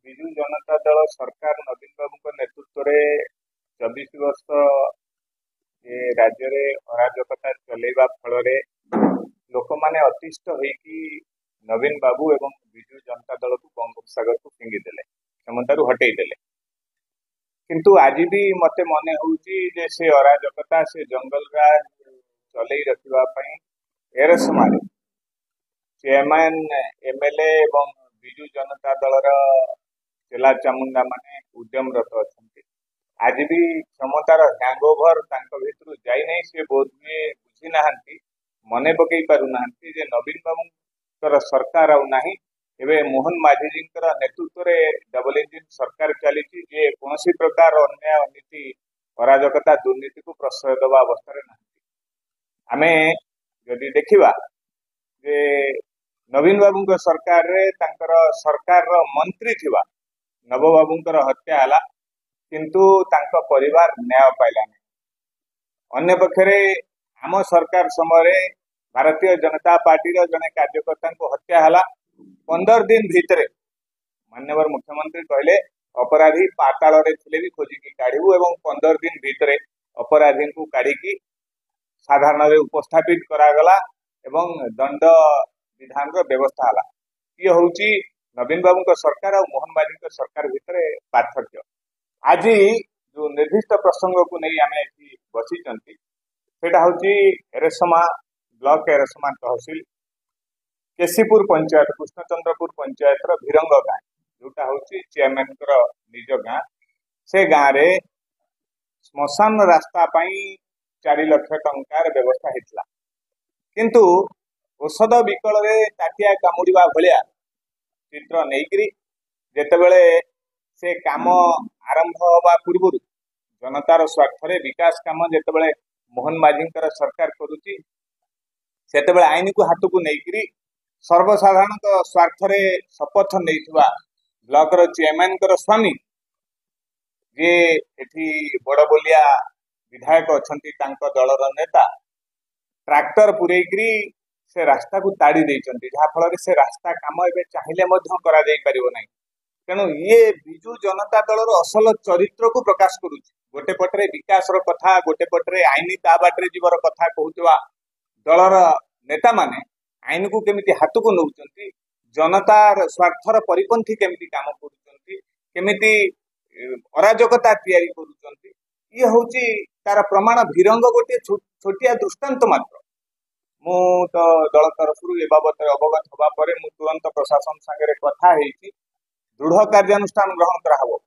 विजु जनता दल सरकार नवीन बाबू नेतृत्व में 24 वर्ष ये राज्य में अराजकता चलैवा फल लोक मैंने अतिष्ठ होगी नवीन बाबू एवं विजु जनता दल को बंगोपसागर को फिंगिदेले क्षमतारू हटेदेले किंतु आज भी मते मन हो से अराजकता से जंगल राज चलई रखा एरसमारे चेयरमैन एमएलए एवं विजु जनता दल चेला चामुंडा माने उद्यमरत अच्छा आज भी क्षमतार हैंगओवर भीतर जाई नहीं से बोध हुए बुझी ना मन पकई पारना नवीन बाबू सरकार आना एवं मोहन माझी जी नेतृत्व में डबल इंजिन सरकार चली कौन प्रकार अन्याय अनीति अराजकता दुर्नीति को प्रश्रय दवा अवस्था ना आम जदि देखा जे नवीन बाबू सरकार रे सरकार मंत्री थिबा नव बाबू हत्या है किंतु तांका परिवार न्याय पाइला नहीं अन्य पक्षरे आम सरकार समय भारतीय जनता पार्टी जने कार्यकर्ता को हत्या है 15 दिन भितर माननीय मुख्यमंत्री कहले अपराधी पाताल थे भी खोजिकी काढ़ू एवं 15 दिन भितर अपराधी को काढ़ी साधारण उपस्थापित करागला एवं दंड विधान व्यवस्था है ये हूँ नवीन बाबू सरकार और मोहन माझी सरकार भितर पार्थक्य आज जो निर्दिष्ट प्रसंग को नहीं आम बसी सेटा हूँ एरसमा ब्लॉक एरसमा तहसिल केसीपुर पंचायत कृष्णचंद्रपुर पंचायत भिरंग गाँ जोटा हूँ चेयरमैन निज गाँ से गाँव में श्मशान रास्ता 4 लाख टंकार व्यवस्था होता किंतु औषध विकल ताटिया कामुड़ा भाया चित्र नहीं जितेबले से काम आरंभ हवा पूर्व जनतार स्वार्थ विकास काम जितेबले मोहन माझी सरकार करुच्ची से आईन को हाथ को लेकर सर्वसाधारण स्वार्थ शपथ नहीं ब्लॉक चेयरमैन स्वामी जे एठी बड़ बोलिया विधायक अच्छा दलर नेता ट्रैक्टर पुरेकरी से रास्ता को ताड़ी देइचंती जहाँफल से रास्ता काम ए चाहिए करा पारिबो नहीं तेणु ये विजु जनता दलर असल चरित्र को प्रकाश करुच्ची गोटे पटरे विकास कथा गोटे पटरे आईन ता बाटे जीवर कथा कहूवा दलर नेता माने आईन को केमिति हाथ को नौचंती जनतार स्वार्थर परिपंथी केमिति काम करुचंती केमिति अराजकता तैयारी करुचंती ये होची तार प्रमाण भिरंग गोटे छोटिया दृष्टांत मात्र मु तो दल तरफ ए बाबद अवगत हवा पर मु तुरंत प्रशासन सागरे कथा हेची दृढ़ कार्यानुष्ठान ग्रहण कराहबो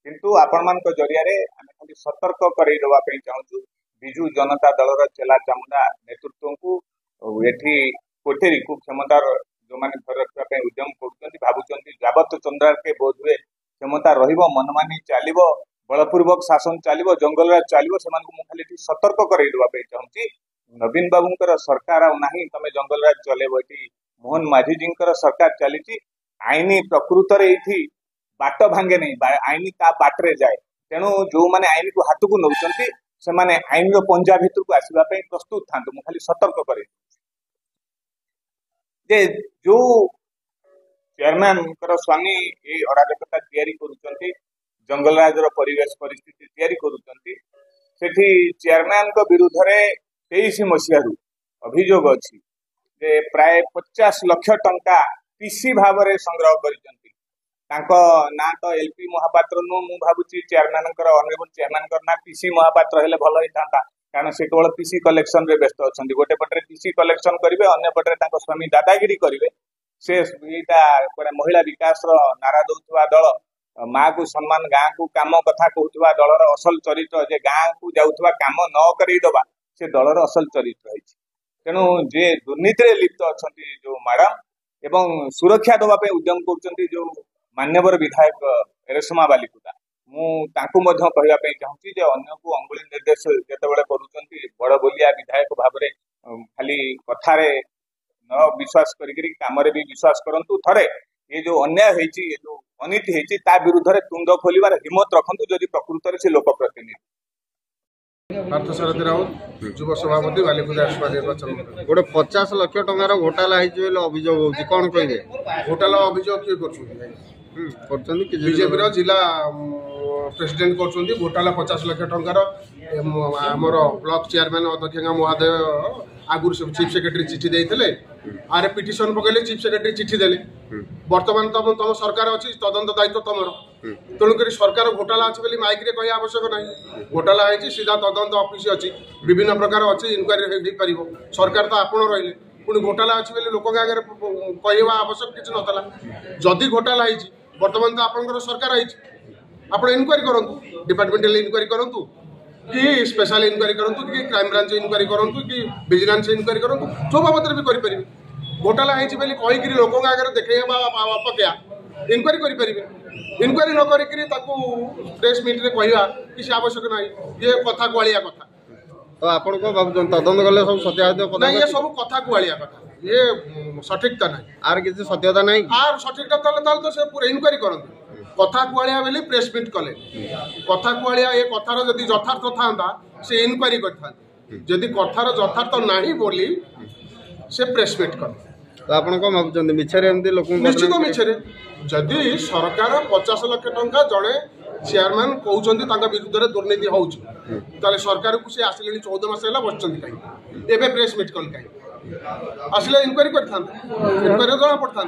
किंतु आपण मान जरिया रे आमे खाली सतर्क करई देवा पे चाहूँ विजु जनता दलर चेला चामुंडा नेतृत्व को एठी कोठेरी को क्षमतार जो माने घर रखा उद्यम कर भावुं यावत चंद्रार के बोध हुए क्षमता रहिबो मनमानी चलिबो बलपूर्वक शासन चलिबो जंगल राज चलिबो से मानकु मु खाली सतर्क करई देवा पे चाहूँ नवीन बाबू सरकार आ नहीं तमे जंगल राज चलेबो एठी मोहन माझी जी सरकार चली आईन प्रकृत ये बाट भांगे नहीं आईन ता बाटरे जाए तेणु जो माने आईन को हाथ को नौचंती से माने आईन रो पंजा भितर को आसवा प्रस्तुत था मु खाली सतर्क करे जे जो चेयरमैन स्वामी ये अराजकता तैयारी करुचंती जंगल राज रो परिवेश परिस्थिति तैयारी करुचंती सेठी चेयरमैन को विरुद्ध रे 23 मसीह अभियोग अच्छी जे प्राय 50 लाख टंका पीसी भाव में संग्रह कर ना तो एलपी महापात्र नु मु भावुची चेयरमैन ऑनरेबल चेयरमैन ना पीसी महापात्र हेले भल होता कारण से केवल पीसी कलेक्शन रे व्यस्त अच्छा गोटे पटे पीसी कलेक्शन करेंगे अन्य पटे स्वामी दादागिरी करेंगे से यहाँ महिला विकास नारा दौथुवा दल माँ को सम्मान गाँ को काम कथा कहूवा दलर असल चरित्र जे गाँ को जाऊथुवा काम न करईदबा से दलर असल चरित्र है तेणु जे दुर्नीति लिप्त अच्छा जो मैडम एवं सुरक्षा दवाई उद्यम कर जो मान्यवर विधायक एरसमा बालिकुदा मुझे कहवाई चाहूँगी अन्य को अंगुली निर्देश जितेबाला कर बड़ बोलिया विधायक भाव में खाली कथार न विश्वास कम भी विश्वास करूँ थे ये जो अन्याय होती ये जो अनीति होती ता विरुद्ध में तुंड खोलार हिम्मत रखु जदि प्रकृत से लोक प्रतिनिधि पार्थसारथी राउत युव सभापति बालिकुदा निर्वाचन गोटे 50 लाख टंकार घोटाला अभियोग होती कौन कहे घोटाला अभियोग किए कर बीजेपी जिला प्रेसिडेंट कर घोटाला 50 लाख टंकार आमर ब्लॉक चेयरमैन अध्यक्ष महोदय आगुरी चीफ सेक्रेटरी चिठी देते आरे पिटिशन पकड़े चीफ सेक्रेटरी चिठी देले बर्तमान तुम सरकार अच्छी तदंत दायित्व तुम तेणुक सरकार घोटाला अच्छी बोली माइक रे कह आवश्यक ना घोटाला है सीधा तदंत ऑफिस अच्छी विभिन्न प्रकार अच्छी इनक्वारी हो सरकार तो आपण रही पुणी घोटाला अच्छी बोली लोक आगे कहवा आवश्यक किसी नाला जदि घोटाला है बर्तमान तो आपंकर सरकार है आप इनक्वारी करूँ डिपार्टमेंटाल इनक्वारी करूँ कि स्पेशल इनक्वारी करूँ कि क्राइम ब्रांच इनक्वारी करूँ कि विजिलेंस इनक्वारी करूँ जो बाबद भी करें घोटाला है कहीकि लोक आगे देखा अपेक्षा इनक्वारी करेंगे इनक्वारी न करी प्रेस मीट रे कहवा किसी आवश्यक ना ये कथा कुआलिया कथा तो आप तदंत कले सब सत्यापित ये सब कथा कुआलिया कथा ये सठिकता ना आर किसी सत्यता नहीं आर सठिकता तो से पूरा इनक्वारी करते कथा कुआलिया बोली प्रेस मीट कले कथा कुआलिया ये कथार जदि यथार्थ था से इनक्वारी करते जदि कथार यथार्थ नहीं बोली से प्रेस मीट कले तो आप भावुं मिछरे एमती लोक निश्चित मिछरे जदि सरकार 50 लाख टंका जड़े चेयरमैन कहते विरुद्ध में दुर्नीति हो सरकार को सी आसिले 14 मास है बस कहीं प्रेस मीट कल कहीं आसिले इनक्वारी करता जना पड़ता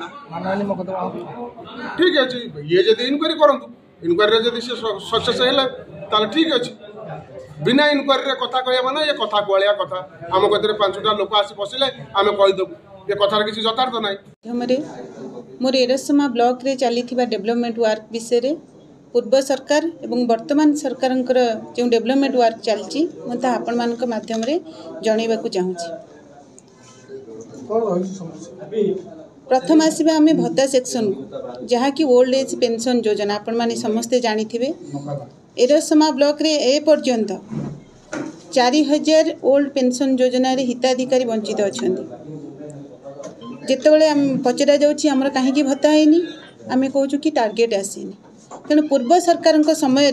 ठीक अच्छे ये जब इनक्वारी करूँ इनक्वारी जब सक्सेस है ठीक अच्छे बिना इनक्वारी कथा कहना ना ये कथा कुआलिया कथा आम गति 5टा लोक आसी बसिले आम कहीदेबू ये कथार किसी यथार्थ ना मोर एरसमा ब्लॉक रे चली डेवलपमेंट वर्क विषय पूर्व सरकार एवं वर्तमान सरकार जो डेवलपमेंट वर्क चलती मुझे आपण मान माध्यम जनइबा चाहूँ प्रथम आसवा आम भत्ता सेक्शन को जहाँकि ओल्ड एज पेंशन योजना आपण मैंने समस्ते जानी एरसमा ब्लॉक रे ए पर्यंत 4000 ओल्ड पेंशन योजना रे हिताधिकारी वंचित अच्छा जितेबाला पचरा जामर कहीं भत्ता है आम कहूँ कि टार्गेट आसीनी तेणु पूर्व सरकार समय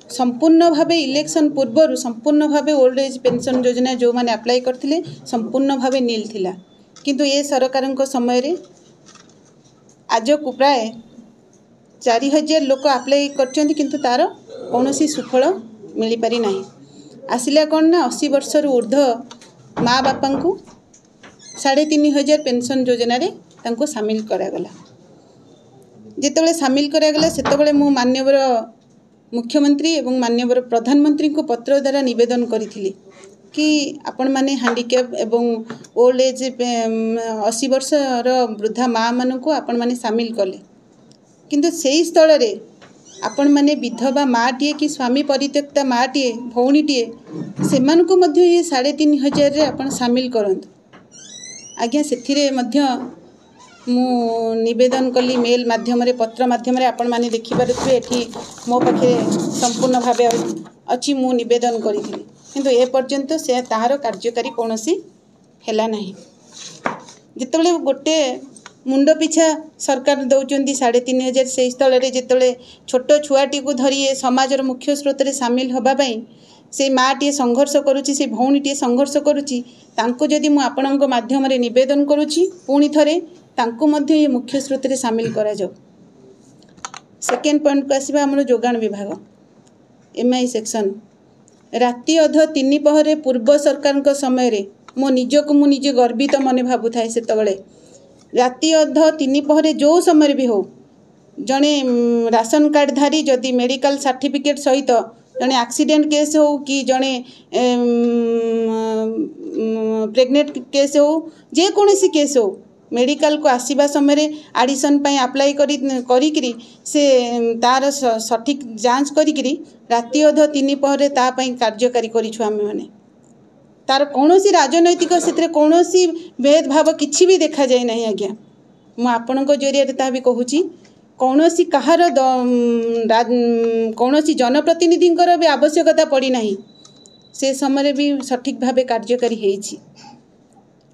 संपूर्ण भाव इलेक्शन पूर्व संपूर्ण भाव ओल्ड एज पेंशन योजना जो मैंने अप्लाई करते संपूर्ण भाव नील थिला किंतु ये सरकार समय आज को प्राय 4000 लोक अप्लाई कर किंतु तार कौन सुफल मिल पारि ना आसिला कौन ना 80 वर्ष ऊर्ध्व माँ बापा को 3500 पेंशन योजना रे तांको सामिल करागला जितेबाला सामिल करागला सेतेबाला मु माननीय मुख्यमंत्री एवं माननीय प्रधानमंत्री को पत्र द्वारा निवेदन करी कि आपण माने हैंडिकैप एवं ओल्ड एज 80 वर्ष वृद्धा माँ मान को आपण माने सामिल कले किंतु सेही स्थल रे आपण माने विधवा माँटे कि स्वामी परित्यक्ता माँटे भौणीटे से ये 3500 रे आपण सामिल करंतु आज्ञा से मु निवेदन कली मेल माध्यम पत्र माध्यम आपण माने देखिपारे एठी मो पाखे संपूर्ण भाव अच्छी मु निवेदन करी किंतु ए पर्यंत से ताहार कार्यकारी कौनसी हैला नहीं जितेबाला गोटे मुंड पिछा सरकार दौरान 3500 से स्थल जिते छोट छुआटी को धरी समाजर मुख्य स्रोत में सामिल होगापाई से माँटे संघर्ष करुच्ची से भौणीटे संघर्ष करुच्ची जदि मु आपणक माध्यम निवेदन करुच्ची पुणी थरे तांको मध्य ये मुख्य स्रोत में सामिल करा जाऊ। सेकेंड पॉइंट को आसवा आम जोगाण विभाग एमआई सेक्शन राति अध 3 पहरे पूर्व सरकार समय मो निजक मु निजे गर्वित मन भावु थाए से राति अध 3 पहरे जो समय भी हो जड़े राशन कार्डधारी जदि मेडिकल सर्टिफिकेट सहित जड़े एक्सीडेंट केस हो कि जड़े प्रेग्नेंट केस हो जेकोसी केस हो मेडिकल को आसवा समय एडिशन अप्लाई करी से तार सठिक जांच करी राति अध 3 पहरे तापाई कार्यकारी करिछु आमे माने तार कौन सी राजनैतिक से कौन सी भेदभाव किसी भी देखा जाए नहीं आज्ञा मु आपण जरिया भी कहूँ कौन सी कहार कौन सी जनप्रतिनिधि भी आवश्यकता पड़ी ना से समय भी सठिक भाव कार्यकारी होइछि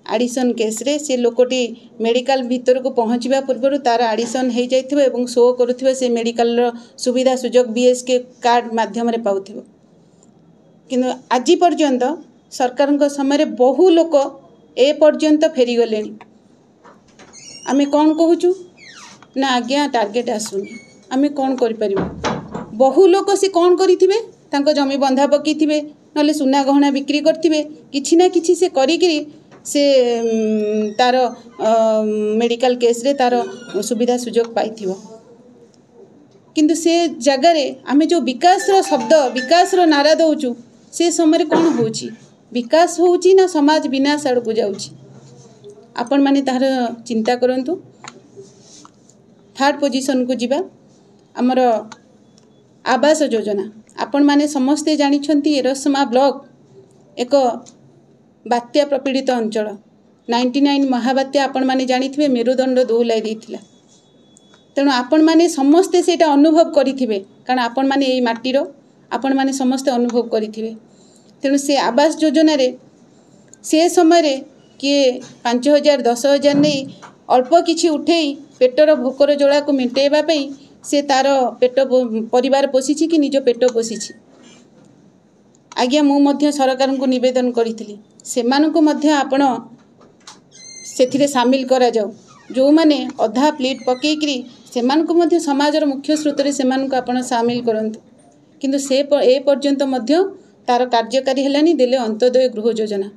एडिशन केस रे से लोकटी मेडिकल भीतर को पहुँचवा पूर्व तार एडिशन हो जाइथिबो एवं शो करुथिबो से मेडिकल सुविधा सुजोग बीएसके कार्ड माध्यम पाउथिबो किंतु आज पर्यंत सरकार समय बहु लोक ए पर्यंत फेरीगले आमे कौन कहूँ ना आज्ञा टार्गेट आसुनी आम कौन कर बहु लोक से कौन करेंगे जमी बंधा पकईथे ना सुना गहना बिक्री करेंगे किसी ना कि से से तार मेडिकल केस रे तार सुविधा सुजोग पाई किंतु से जगार आम जो विकास शब्द विकास नारा दौचु से समय कौन हो विकास होउची ना समाज विनाश आड़ को जाउची आपण माने तार चिंता करंतु। थर्ड पोजीशन को जीवा आमर आवास योजना आपण माने समस्ते जानिछंती एरसमा ब्लॉक एक बात्या प्रपीड़ित अंचल 99 महाबात्या आपण माने जानिथिबे मेरुदंड दोहलाई देथिला तेणु आपण माने समस्ते सेटा अनुभव करिथिबे कारण आपण माने एई माटीर आपण माने समस्ते अनुभव करिथिबे तेणु से आवास योजना रे से समय रे किए 5000 10,000 नहीं अल्प किछि उठेई पेटर भोकर जोड़ा को मिटेबा पई से तार पेट परिवार पोषिछि कि निज पेट पोषिछि आज्ञा मु मध्य सरकार को निवेदन करिथिली सेमानकु मध्य आपण सेथिरे शामिल करा जाऊ जो माने अधा प्लेट पकेकरी सेमानकु मध्य समाजर मुख्य स्रोत रे सेमानकु आपण शामिल करंतु किंतु से ए पर्यंत मध्य तार कार्यकारी हेलानी देले अंत्योदय गृह योजना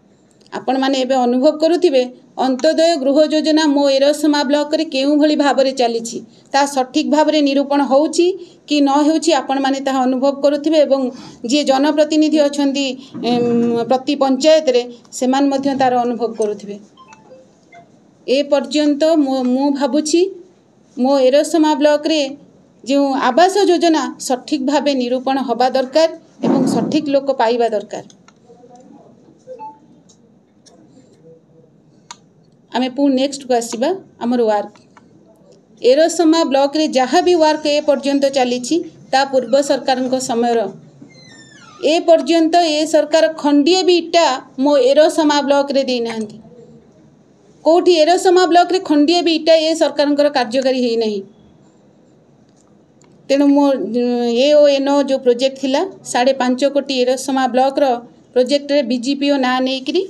आपण माने एबे अनुभव करुथिबे अंत्योदय गृह योजना मो एरसमा ब्लॉक रे केउ भली भाबरे चलीछि ता सठिक भाबरे निरूपण होउछि कि न होउछि आपण माने ता अनुभव करुथिबे एवं जे जनप्रतिनिधि अछंती प्रति पंचायत रे सेमान मध्य तार अनुभव करुथिबे ए पर्यंत मो भाबुछि मो एरसमा ब्लॉक रे जो आवास योजना सठिक भाबे निरूपण होबा दरकार एवं सठिक लोक पाइबा दरकार आमे पु नेक्स्ट को आसीबा हमर वर्क एरसमा ब्लॉक रे जहाँ भी वर्क ए पर्यंत चलीछि ता पूर्व सरकार समय ए पर्यंत ए सरकार खंडिए भी इटा मो एरसमा ब्लॉक रे दे नांती कोठी एरसमा ब्लॉक रे खंडिए भी इटा ए सरकार कार्यकारी हे नहीं तेणु मो एओएनओ जो प्रोजेक्ट थिला 5.5 कोटी एरसमा ब्लॉक रो प्रोजेक्ट रे बीजीपीओ ना नेकरी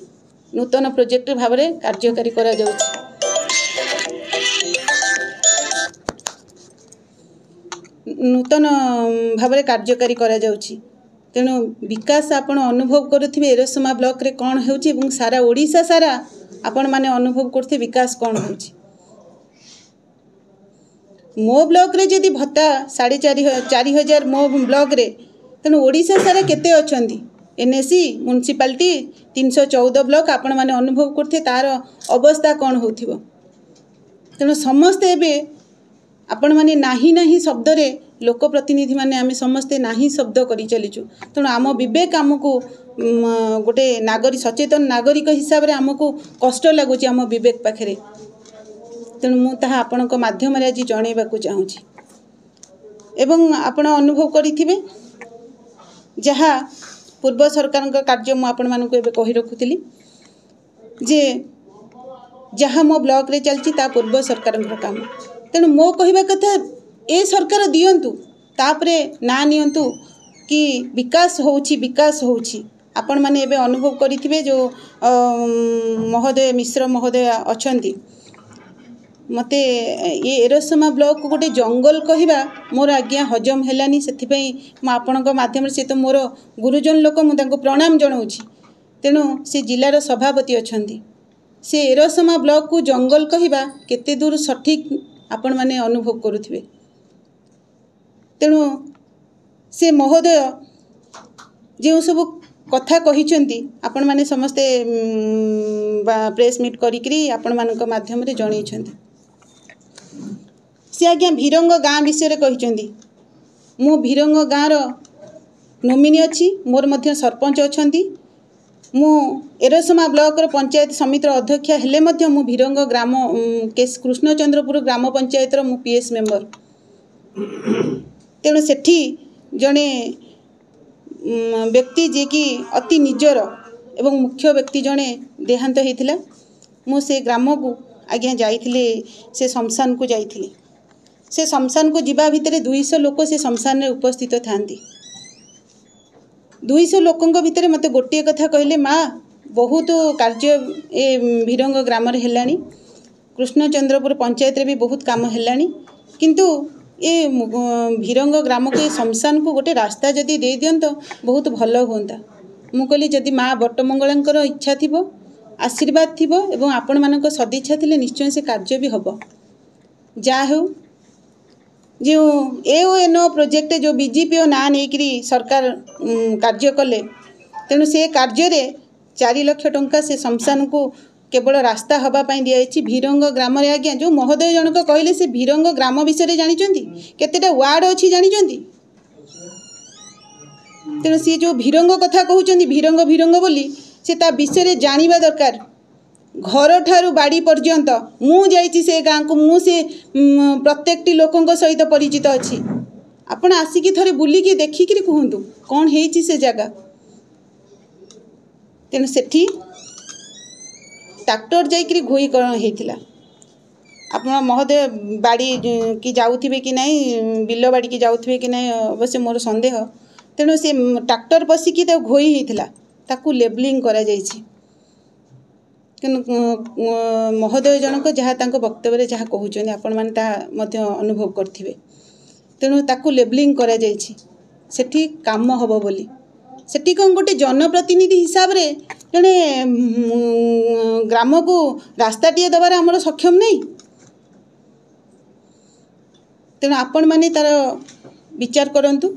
नूतन प्रोजेक्ट भाव में कार्यकारी करा जाउछि नूतन भाव में कार्यकारी करा जाउछि तेणु विकास आपण अनुभव करुथिबे एरसमा ब्लॉक रे कौन होउछि एवं सारा ओडिशा सारा आपण माने अनुभव करथे विकास कौन होउछि मो ब्लॉक रे जदि भत्ता 4,500 मो ब्लॉक रे तेणु ओडिशा सारा केते अछंती एनएसी म्युनिसिपालिटी 314 ब्लॉक आपण माने अनुभव करथे तार अवस्था कौन होथिबो तेणु समस्ते एबे आपण माने नाही नाही शब्द रे लोक प्रतिनिधि माने आमे समस्ते नाही शब्द करी चलीचु तेणु आम विवेक आमको गोटे नागरिक सचेतन नागरिक हिसाब रे आमको कष्ट लागुची आम विवेक पाखरे तेणु मु ताहा आपणक माध्यम रे आज जणेबाकू चाहूची एवं आपण अनुभव करिथिबे जहा पूर्व सरकार कार्य मु आपण मानक एबे कहि रखुतिली जे जहा मो ब्लॉक रे चलची ता पूर्व सरकार काम तेणु मो कहिबा कथा ए सरकार दियंतु तापरे ना नियंतु कि विकास होउची आपण माने एबे अनुभव करिथिबे जो महोदय मिश्र महोदय अछंती मते ये एरसमा ब्लॉक को गोटे जंगल कहिबा मोर आज्ञा हजम हेलानी सेथि पई म आपणक माध्यम से तो मोर गुरुजन लोक मु तांको प्रणाम जणाउछि तेणु से जिलार सभापति अछंती से एरसमा ब्लॉक को जंगल कहिबा केते दूर सठिक आपण माने अनुभव करुथिबे तेणु से महोदय जे सब कथा कहिचंती आपण माने समस्ते प्रेस मीट करिकरी आपण मानक माध्यम रे जणैछंती से आज्ञा भीरंग गाँ विषय कहिचंती मु भीरंग गाँर नोमिनी अच्छी मोर मध्य सरपंच अछंती मु एरसमा ब्लॉक पंचायत समितिर अध्यक्ष हेले मध्य मु भीरंग ग्राम केस कृष्णचंद्रपुर ग्राम पंचायत मु पीएस मेंबर तेणु सेठी जड़े व्यक्ति जे कि अति निजर एवं मुख्य व्यक्ति जड़े देहांत होता मु से ग्राम को आज्ञा जाइथिले से शमशान को जाइथिले से शमशान को जीवा भितर 200 लोक से शमशान रे उपस्थित थांती 200 लोकों भितर मते गोटे कथा कहले माँ बहुत कार्य ए भीरंग ग्राम रे हेलानी कृष्णचंद्रपुर पंचायत रे भी बहुत काम हेलानी किंतु ये भीरंग ग्राम के शमशान को गोटे रास्ता जदि दे दियंत बहुत भल होता। मु कहली जदि माँ बटमंगलांकर इच्छा थी आशीर्वाद थी एवं आपण मानक सदिच्छा थिले निश्चय से कार्य भी हम जा हो जो एओएनओ प्रोजेक्ट जो बीजेपी ना नहीं सरकार कार्य कले तेणु से कार्य 4 लाख टंका से शमशान को केवल रास्ता हवापाई दिखाई भीरंग ग्राम आज्ञा जो महोदय जनक कहले से भीरंग ग्राम विषय जानते केतेटा वार्ड अच्छी जानते तेणु सी जो भीरंग कथा कहते भीरंग भीरंग बोली से ता विषय जानवा दरकार घर ठारू बाड़ी पर्यंत मु जाइछि से गाँ को मु से प्रत्येक लोकों सहित परिचित अच्छी आपण आसिकी थरे बुलिकी देखिकी कहतु कौन है से जगह तेणु सेठी ट्रैक्टर जाइकरी घोई होता आप महोदय बाड़ी की जाऊे कि नहीं बिल बाड़ी की जाऊे कि नहीं अवश्य मोर संदेह तेणु से ट्रैक्टर पशिकी घोई होता ताकू लेबलिंग करा जाइछि महोदय जनक जहाँ वक्तव्य जहाँ कहते आपण मैंने अनुभव करेंगे तेणु ताकू लेबलिंग करा जाइछि सेठी काम हम बोली सेठी कौन गोटे जनप्रतिनिधि हिसाब रे जड़े ग्राम को रास्ताटे दबार आमर सक्षम नहीं तेणु आपण मैंने तार विचार करंतु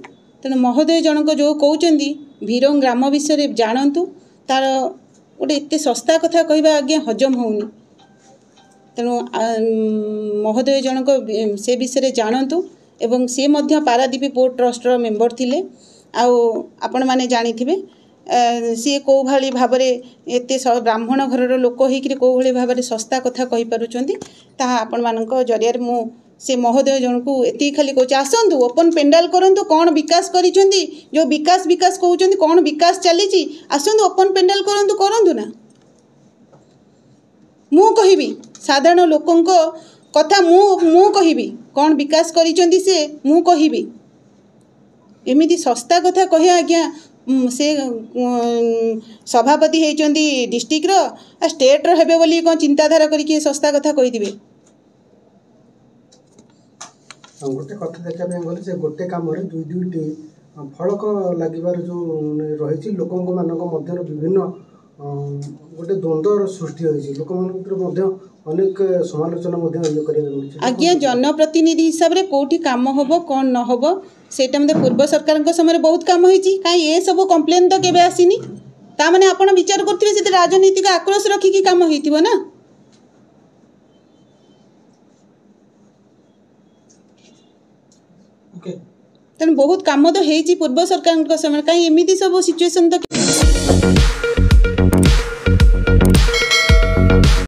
तेणु महोदय जनक जो कहते भीरंग ग्राम विषय जानतु तार गोटे एत सस्ता कथा कहवा आज्ञा हजम होनी तेणु महोदय जनक से विषय जानतु एवं सी पारादीप पोर्ट ट्रस्टर मेंबर थिले आपण माने जानिथिबे सी कौ भाली भाव एत ब्राह्मण घरर लोक होकर कौ भाली भाव सस्ता कथा कहि पारुचंती ताहा आपण मानक जरिया मु से महोदय जन को एति खाली कहूँ आसतु ओपन पेंडाल करंतु कौन विकास करिसेंती जो विकास विकास कहउचंती कौन विकास चली आसतु ओपन पेंडाल करंतु करंतु ना मु कहिबी साधारण लोकों कथा मु कहिबी कौन विकास करिसेंती से मु कहिबी एमिति सस्ता कथा कहे आज्ञा से सभापति होती डिस्ट्रिक्टर स्टेट्र हेबे बोली कौन चिंताधारा करके सस्ता कथा कहीदिवे गोटे कथा देखा गले से गोटे कम दुईटी फलक लगे जो रही लोक विभिन्न गोटे द्वंद्वर सृष्टि होती लोक अनेक समालोचना आज्ञा जनप्रतिनिधि हिसाब से कौटी काम हम कौन न हम सेटा मते पूर्व सरकार समय बहुत काम होती कहीं ये सब कंप्लेन तो केबे आसीनी ता माने आपण विचार करथिबे से राजनीतिक आक्रोश रखिकी काम होइतिबो ना तेणु बहुत काम तो होती पूर्व सरकार समय कहीं एमती सब सिचुएसन तो